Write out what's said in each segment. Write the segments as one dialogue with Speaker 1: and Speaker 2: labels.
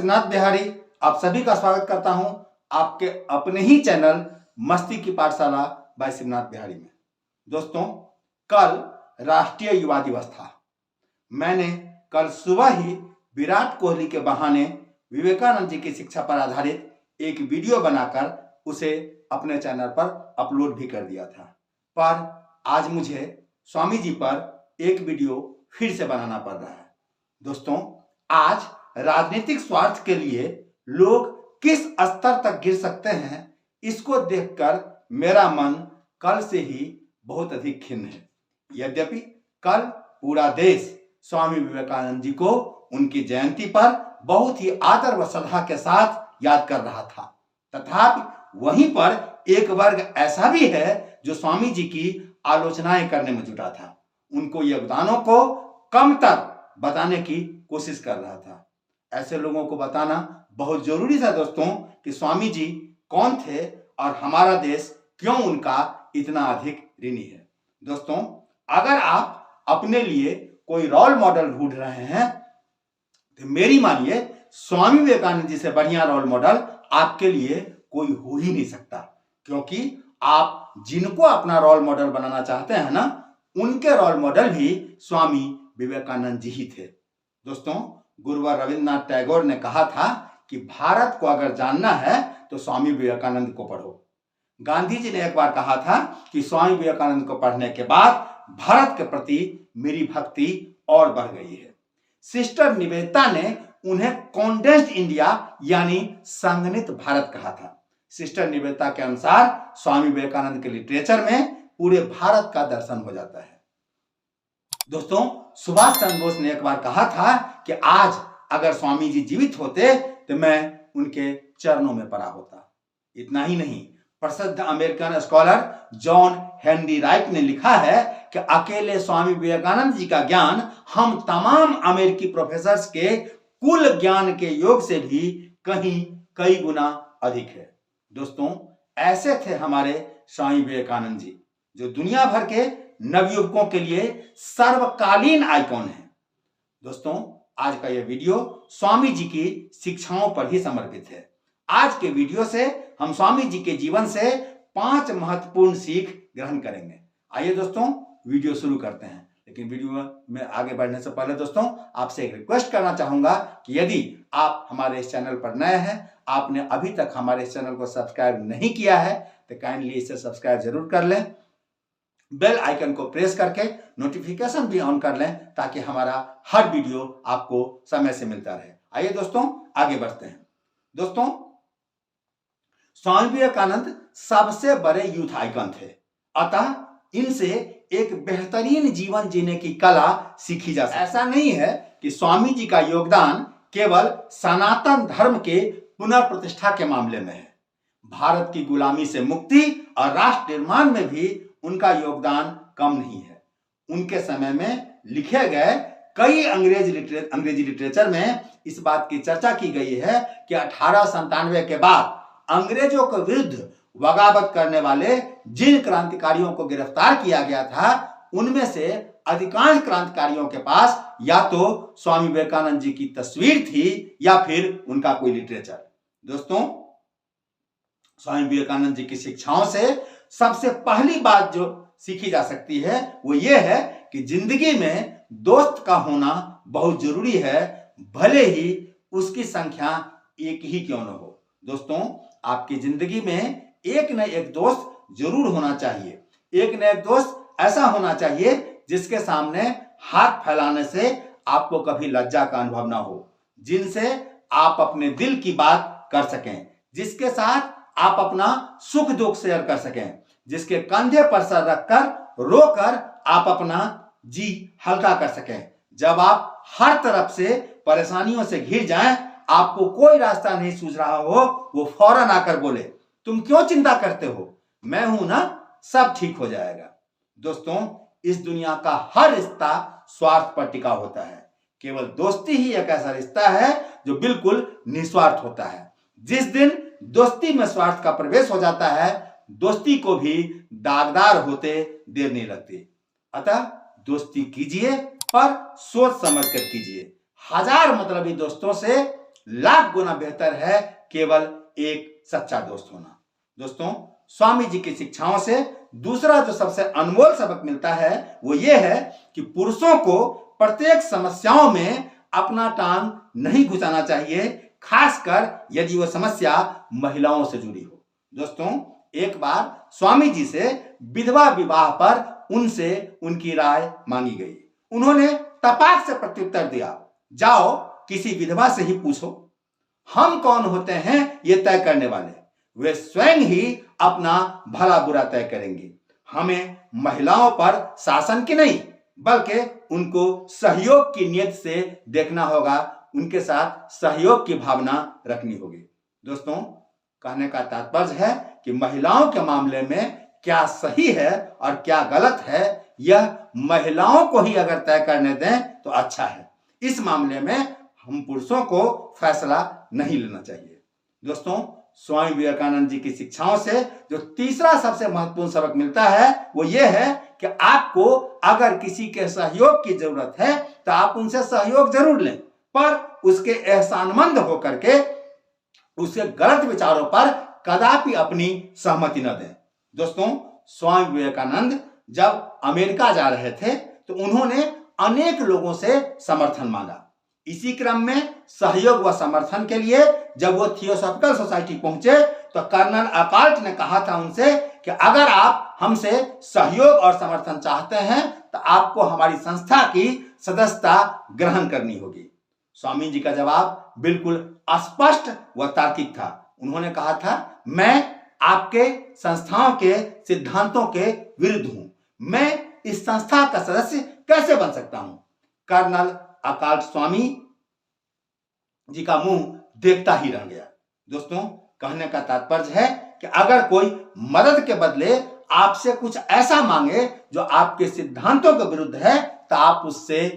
Speaker 1: शिवनाथ बिहारी आप सभी का स्वागत करता हूं आपके अपने ही चैनल मस्ती की पाठशाला बाय शिवनाथ बिहारी में। दोस्तों, कल राष्ट्रीय युवा दिवस था। मैंने कल सुबह ही विराट कोहली के बहाने विवेकानंद जी की शिक्षा पर आधारित एक वीडियो बनाकर उसे अपने चैनल पर अपलोड भी कर दिया था। पर आज मुझे स्वामी जी पर एक वीडियो फिर से बनाना पड़ रहा है। दोस्तों, आज राजनीतिक स्वार्थ के लिए लोग किस स्तर तक गिर सकते हैं, इसको देखकर मेरा मन कल से ही बहुत अधिक खिन्न है। यद्यपि कल पूरा देश स्वामी विवेकानंद जी को उनकी जयंती पर बहुत ही आदर व श्रद्धा के साथ याद कर रहा था, तथापि वहीं पर एक वर्ग ऐसा भी है जो स्वामी जी की आलोचनाएं करने में जुटा था, उनको योगदानों को कमतर बताने की कोशिश कर रहा था। ऐसे लोगों को बताना बहुत जरूरी था दोस्तों कि स्वामी जी कौन थे और हमारा देश क्यों उनका इतना अधिक ऋणी है। दोस्तों, अगर आप अपने लिए कोई रोल मॉडल ढूंढ रहे हैं तो मेरी मानिए स्वामी विवेकानंद जी से बढ़िया रोल मॉडल आपके लिए कोई हो ही नहीं सकता, क्योंकि आप जिनको अपना रोल मॉडल बनाना चाहते हैं ना, उनके रोल मॉडल भी स्वामी विवेकानंद जी ही थे। दोस्तों, गुरुवर रविंद्रनाथ टैगोर ने कहा था कि भारत को अगर जानना है तो स्वामी विवेकानंद को पढ़ो। गांधी जी ने एक बार कहा था कि स्वामी विवेकानंद को पढ़ने के बाद भारत के प्रति मेरी भक्ति और बढ़ गई है। सिस्टर निवेदिता ने उन्हें कॉन्डेंस्ड इंडिया यानी संघनित भारत कहा था। सिस्टर निवेदिता के अनुसार स्वामी विवेकानंद के लिटरेचर में पूरे भारत का दर्शन हो जाता है। दोस्तों, सुभाष चंद्र बोस ने एक बार कहा था कि आज अगर स्वामी जी जीवित होते तो मैं उनके चरणों में पड़ा होता। इतना ही नहीं, प्रसिद्ध American scholar John Henry right ने लिखा है कि अकेले स्वामी विवेकानंद जी का ज्ञान हम तमाम अमेरिकी प्रोफेसर्स के कुल ज्ञान के योग से भी कई गुना अधिक है। दोस्तों, ऐसे थे हमारे स्वामी विवेकानंद जी, जो दुनिया भर के नवयुवकों के लिए सर्वकालीन आइकॉन है। दोस्तों, आज का यह वीडियो स्वामी जी की शिक्षाओं पर ही समर्पित है। आज के वीडियो से हम स्वामी जी के जीवन से 5 महत्वपूर्ण सीख ग्रहण करेंगे। आइए दोस्तों, वीडियो शुरू करते हैं। लेकिन वीडियो में आगे बढ़ने से पहले दोस्तों, आपसे एक रिक्वेस्ट करना चाहूंगा कि यदि आप हमारे इस चैनल पर नए हैं, आपने अभी तक हमारे इस चैनल को सब्सक्राइब नहीं किया है, तो काइंडली इसे सब्सक्राइब जरूर कर लें। बेल आइकन को प्रेस करके नोटिफिकेशन भी ऑन कर लें, ताकि हमारा हर वीडियो आपको समय से मिलता रहे। आइए दोस्तों, आगे बढ़ते हैं। दोस्तों, स्वामी विवेकानंद सबसे बड़े यूथ आइकन थे, अतः इनसे एक बेहतरीन जीवन जीने की कला सीखी जा सकती है। ऐसा नहीं है कि स्वामी जी का योगदान केवल सनातन धर्म के पुनर्प्रतिष्ठा के मामले में है। भारत की गुलामी से मुक्ति और राष्ट्र निर्माण में भी उनका योगदान कम नहीं है। उनके समय में लिखे गए कई अंग्रेजी लिटरेचर में इस बात की चर्चा की गई है कि 1897 के बाद अंग्रेजों के विरुद्ध बगावत करने वाले जिन क्रांतिकारियों को गिरफ्तार किया गया था, उनमें से अधिकांश क्रांतिकारियों के पास या तो स्वामी विवेकानंद जी की तस्वीर थी या फिर उनका कोई लिटरेचर। दोस्तों, स्वामी विवेकानंद जी की शिक्षाओं से सबसे पहली बात जो सीखी जा सकती है वो ये है कि जिंदगी में दोस्त का होना बहुत जरूरी है, भले ही उसकी संख्या एक ही क्यों न हो। दोस्तों, आपकी जिंदगी में एक न एक दोस्त जरूर होना चाहिए। एक न एक दोस्त ऐसा होना चाहिए जिसके सामने हाथ फैलाने से आपको कभी लज्जा का अनुभव ना हो, जिनसे आप अपने दिल की बात कर सकें, जिसके साथ आप अपना सुख दुख शेयर कर सकें, जिसके कंधे पर सर रखकर रोकर आप अपना जी हल्का कर सकें। जब आप हर तरफ से परेशानियों से घिर जाएं, आपको कोई रास्ता नहीं सूझ रहा हो, वो फौरन आकर बोले, तुम क्यों चिंता करते हो, मैं हूं ना, सब ठीक हो जाएगा। दोस्तों, इस दुनिया का हर रिश्ता स्वार्थ पर टिका होता है। केवल दोस्ती ही एक ऐसा रिश्ता है जो बिल्कुल निस्वार्थ होता है। जिस दिन दोस्ती में स्वार्थ का प्रवेश हो जाता है, दोस्ती को भी दागदार होते देर नहीं लगती। अतः दोस्ती कीजिए, पर सोच समझ कर कीजिए। हजार मतलबी दोस्तों से लाख गुना बेहतर है केवल एक सच्चा दोस्त होना। दोस्तों, स्वामी जी की शिक्षाओं से दूसरा जो सबसे अनमोल सबक मिलता है वो ये है कि पुरुषों को प्रत्येक समस्याओं में अपना टांग नहीं घुसाना चाहिए, खासकर यदि वो समस्या महिलाओं से जुड़ी हो। दोस्तों, एक बार स्वामी जी से विधवा विवाह पर उनसे उनकी राय मांगी गई। उन्होंने तपाक से प्रत्युत्तर दिया, जाओ किसी विधवा से ही पूछो, हम कौन होते हैं ये तय करने वाले, वे स्वयं ही अपना भला बुरा तय करेंगे। हमें महिलाओं पर शासन की नहीं बल्कि उनको सहयोग की नीयत से देखना होगा, उनके साथ सहयोग की भावना रखनी होगी। दोस्तों, कहने का तात्पर्य है कि महिलाओं के मामले में क्या सही है और क्या गलत है यह महिलाओं को ही अगर तय करने दें तो अच्छा है। इस मामले में हम पुरुषों को फैसला नहीं लेना चाहिए। दोस्तों, स्वामी विवेकानंद जी की शिक्षाओं से जो तीसरा सबसे महत्वपूर्ण सबक मिलता है वो ये है कि आपको अगर किसी के सहयोग की जरूरत है तो आप उनसे सहयोग जरूर लें, पर उसके एहसानमंद होकर के उसके गलत विचारों पर कदापि अपनी सहमति न दें। दोस्तों, स्वामी विवेकानंद जब अमेरिका जा रहे थे तो उन्होंने अनेक लोगों से समर्थन मांगा। इसी क्रम में सहयोग व समर्थन के लिए जब वो थियोसॉफिकल सोसाइटी पहुंचे तो कर्नल अकाल्ट ने कहा था उनसे कि अगर आप हमसे सहयोग और समर्थन चाहते हैं तो आपको हमारी संस्था की सदस्यता ग्रहण करनी होगी। स्वामी जी का जवाब बिल्कुल स्पष्ट व तार्किक था। उन्होंने कहा था, मैं आपके संस्थाओं के सिद्धांतों के विरुद्ध हूं, मैं इस संस्था का सदस्य कैसे बन सकता हूं। कर्नल अकाल्ट स्वामी जी का मुंह देखता ही रह गया। दोस्तों, कहने का तात्पर्य है कि अगर कोई मदद के बदले आपसे कुछ ऐसा मांगे जो आपके सिद्धांतों के विरुद्ध है तो आप उससे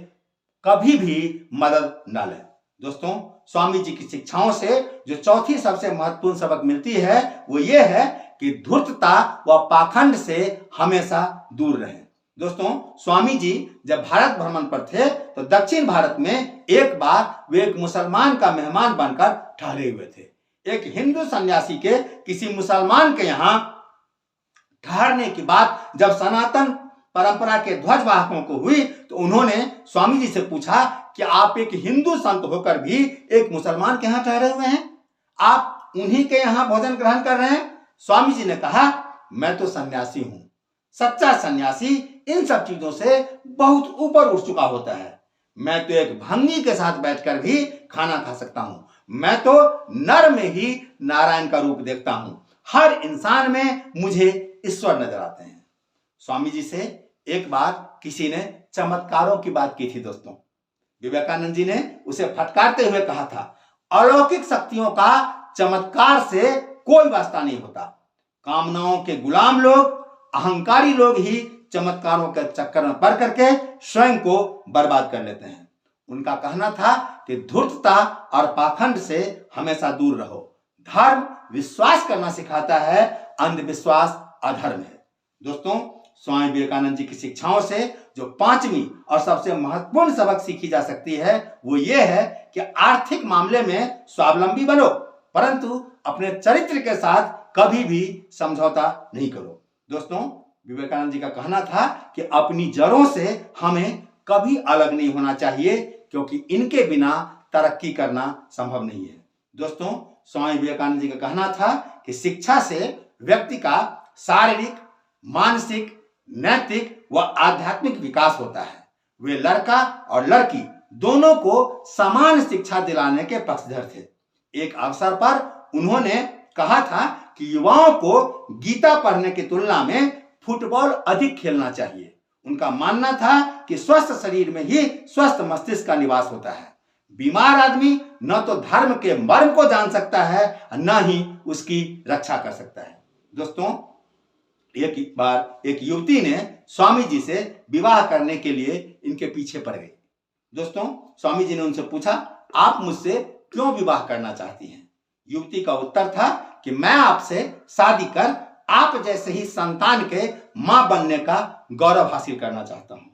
Speaker 1: कभी भी मदद न लें। दोस्तों, स्वामी जी की शिक्षाओं से जो चौथी सबसे महत्वपूर्ण सबक मिलती है वो ये है कि धूर्तता व पाखंड से हमेशा दूर रहें। दोस्तों, स्वामी जी जब भारत भ्रमण पर थे तो दक्षिण भारत में एक बार वे एक मुसलमान का मेहमान बनकर ठहरे हुए थे। एक हिंदू सन्यासी के किसी मुसलमान के यहां ठहरने की बात जब सनातन परंपरा के ध्वजवाहकों को हुई तो उन्होंने स्वामी जी से पूछा कि आप एक हिंदू संत होकर भी एक मुसलमान के यहां ठहरे हुए हैं, आप उन्हीं के यहां भोजन ग्रहण कर रहे हैं। स्वामी जी ने कहा, मैं तो सन्यासी हूं, सच्चा सन्यासी इन सब चीजों से बहुत ऊपर उठ चुका होता है। मैं तो एक भंगी के साथ बैठकर भी खाना खा सकता हूं, मैं तो नर में ही नारायण का रूप देखता हूं, हर इंसान में मुझे ईश्वर नजर आते हैं। स्वामी जी से एक बार किसी ने चमत्कारों की बात की थी। दोस्तों, विवेकानंद जी ने उसे फटकारते हुए कहा था, अलौकिक शक्तियों का चमत्कार से कोई वास्ता नहीं होता, कामनाओं के गुलाम लोग, अहंकारी लोग ही चमत्कारों के चक्कर में पड़ करके स्वयं को बर्बाद कर लेते हैं। उनका कहना था कि धूर्तता और पाखंड से हमेशा दूर रहो। धर्म विश्वास करना सिखाता है, अंधविश्वास अधर्म है। दोस्तों, स्वामी विवेकानंद जी की शिक्षाओं से जो पांचवी और सबसे महत्वपूर्ण सबक सीखी जा सकती है वो ये है कि आर्थिक मामले में स्वावलंबी बनो, परंतु अपने चरित्र के साथ कभी भी समझौता नहीं करो। दोस्तों, विवेकानंद जी का कहना था कि अपनी जड़ों से हमें कभी अलग नहीं होना चाहिए, क्योंकि इनके बिना तरक्की करना संभव नहीं है। दोस्तों, स्वामी विवेकानंद जी का कहना था कि शिक्षा से व्यक्ति का शारीरिक, मानसिक, नैतिक व आध्यात्मिक विकास होता है। वे लड़का और लड़की दोनों को समान शिक्षा दिलाने के पक्षधर थे। एक अवसर पर उन्होंने कहा था कि युवाओं को गीता पढ़ने की तुलना में फुटबॉल अधिक खेलना चाहिए। उनका मानना था कि स्वस्थ शरीर में ही स्वस्थ मस्तिष्क का निवास होता है। बीमार आदमी न तो धर्म के मर्म को जान सकता है न ही उसकी रक्षा कर सकता है। दोस्तों, एक बार एक युवती ने स्वामी जी से विवाह करने के लिए इनके पीछे पड़ गई। दोस्तों, स्वामी जी ने उनसे पूछा, आप मुझसे क्यों विवाह करना चाहती हैं? युवती का उत्तर था कि मैं आपसे शादी कर आप जैसे ही संतान के मां बनने का गौरव हासिल करना चाहता हूं।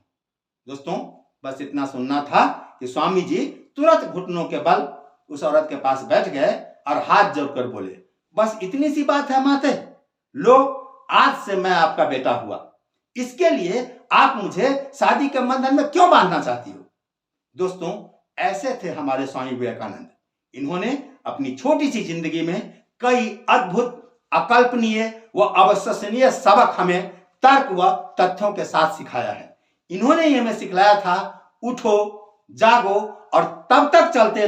Speaker 1: दोस्तों, बस इतना सुनना था कि स्वामी जी तुरंत घुटनों के बल उस औरत के पास बैठ गए और हाथ जोड़कर बोले, बस इतनी सी बात है माते, लो आज से मैं आपका बेटा हुआ। इसके लिए आप मुझे शादी के बंधन में क्यों बांधना चाहती हो? दोस्तों, ऐसे थे हमारे स्वामी विवेकानंद। इन्होंने अपनी छोटी सी जिंदगी में कई अद्भुत, अकल्पनीय व अविश्वसनीय सबक हमें तर्क व तथ्यों के साथ सिखाया है। इन्होंने ही हमें सिखलाया था, उठो, जागो और तब तक चलते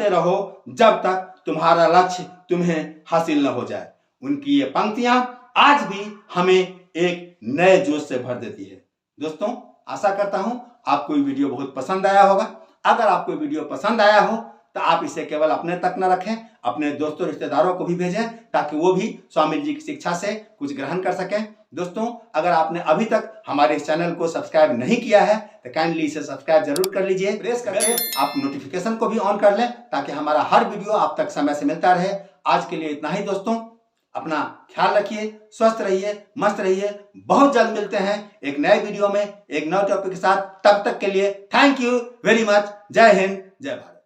Speaker 1: रहो जब तक तुम्हारा लक्ष्य तुम्हें हासिल न हो जाए। उनकी ये पंक्तियां आज भी हमें एक नए जोश से भर देती है। दोस्तों, आशा करता हूं आपको ये वीडियो बहुत पसंद आया होगा। अगर आपको वीडियो पसंद आया हो तो आप इसे केवल अपने तक न रखें, अपने दोस्तों रिश्तेदारों को भी भेजें ताकि वो भी स्वामी जी की शिक्षा से कुछ ग्रहण कर सकें। दोस्तों, अगर आपने अभी तक हमारे इस चैनल को सब्सक्राइब नहीं किया है तो काइंडली इसे सब्सक्राइब जरूर कर लीजिए। प्रेस करके आप नोटिफिकेशन को भी ऑन कर लें ताकि हमारा हर वीडियो आप तक समय से मिलता रहे। आज के लिए इतना ही दोस्तों, अपना ख्याल रखिए, स्वस्थ रहिए, मस्त रहिए। बहुत जल्द मिलते हैं एक नए वीडियो में एक नए टॉपिक के साथ। तब तक के लिए थैंक यू वेरी मच। जय हिंद, जय भारत।